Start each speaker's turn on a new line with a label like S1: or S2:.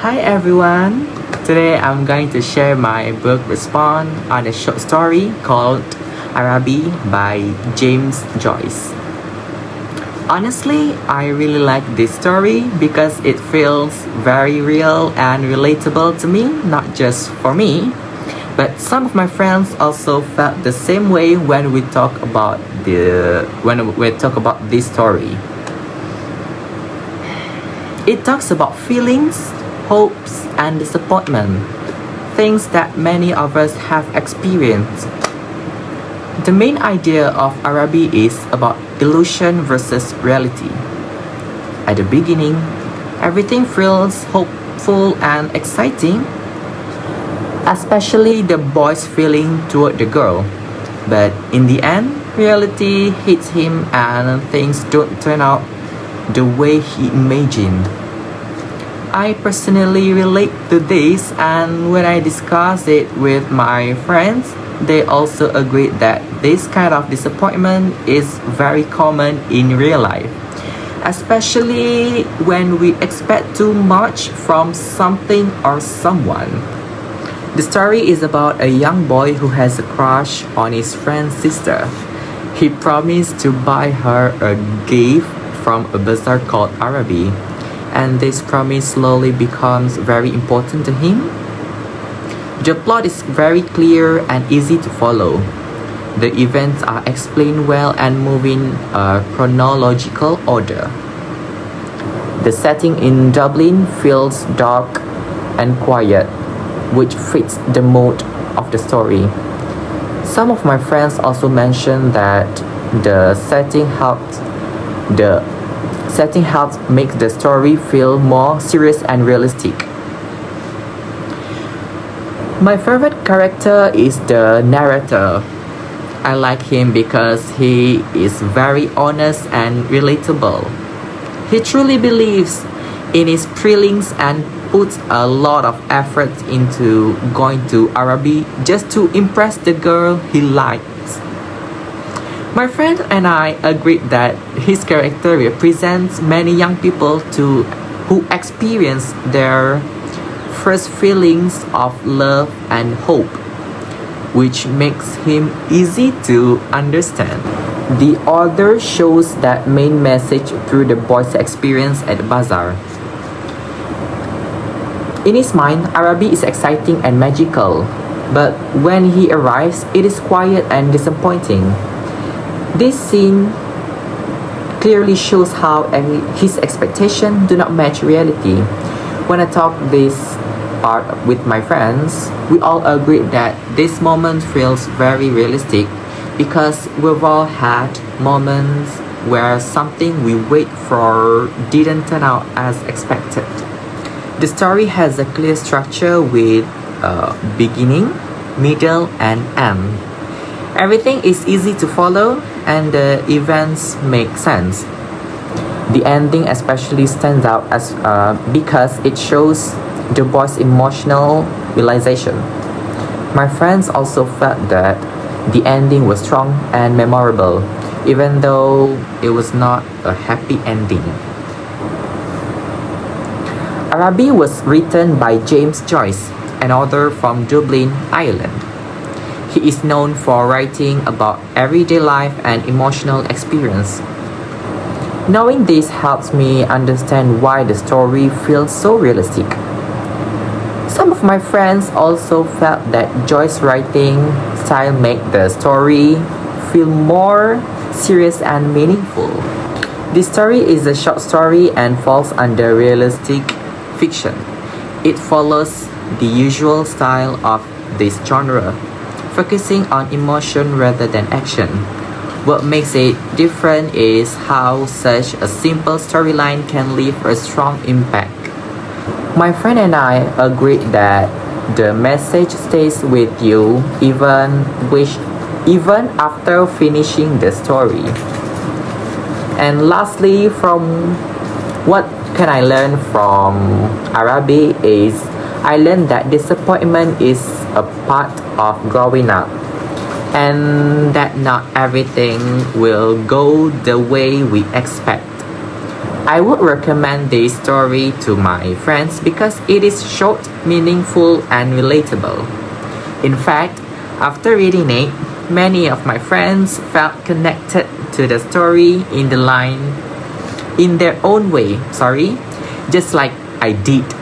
S1: Hi everyone! Today I'm going to share my book response on a short story called Arabi by James Joyce. Honestly, I really like this story because it feels very real and relatable to me, not just for me, but some of my friends also felt the same way when we talk about this story. It talks about feelings, hopes, and disappointment, things that many of us have experienced. The main idea of Arabi is about illusion versus reality. At the beginning, everything feels hopeful and exciting, especially the boy's feeling toward the girl. But in the end, reality hits him and things don't turn out the way he imagined. I personally relate to this, and when I discuss it with my friends, they also agree that this kind of disappointment is very common in real life, especially when we expect too much from something or someone. The story is about a young boy who has a crush on his friend's sister. He promised to buy her a gift from a bazaar called Arabi, and this promise slowly becomes very important to him. The plot is very clear and easy to follow. The events are explained well and move in a chronological order. The setting in Dublin feels dark and quiet, which fits the mood of the story. Some of my friends also mentioned that the setting helps make the story feel more serious and realistic. My favorite character is the narrator. I like him because he is very honest and relatable. He truly believes in his feelings and puts a lot of effort into going to Arabi just to impress the girl he likes. My friend and I agreed that his character represents many young people who experience their first feelings of love and hope, which makes him easy to understand. The author shows that main message through the boy's experience at the bazaar. In his mind, Arabi is exciting and magical, but when he arrives, it is quiet and disappointing. This scene clearly shows how his expectations do not match reality. When I talk this part with my friends, we all agreed that this moment feels very realistic because we've all had moments where something we wait for didn't turn out as expected. The story has a clear structure with a beginning, middle, and end. Everything is easy to follow and the events make sense. The ending especially stands out because it shows the boy's emotional realization. My friends also felt that the ending was strong and memorable, even though it was not a happy ending. Arabi was written by James Joyce, an author from Dublin, Ireland. He is known for writing about everyday life and emotional experience. Knowing this helps me understand why the story feels so realistic. Some of my friends also felt that Joyce's writing style made the story feel more serious and meaningful. This story is a short story and falls under realistic fiction. It follows the usual style of this genre, focusing on emotion rather than action. What makes it different is how such a simple storyline can leave a strong impact. My friend and I agreed that the message stays with you even after finishing the story. And lastly, from what can I learn from Arabi is I learned that disappointment is a part of growing up and that not everything will go the way we expect. I would recommend this story to my friends because it is short, meaningful, and relatable. In fact, after reading it, many of my friends felt connected to the story in their own way, just like I did.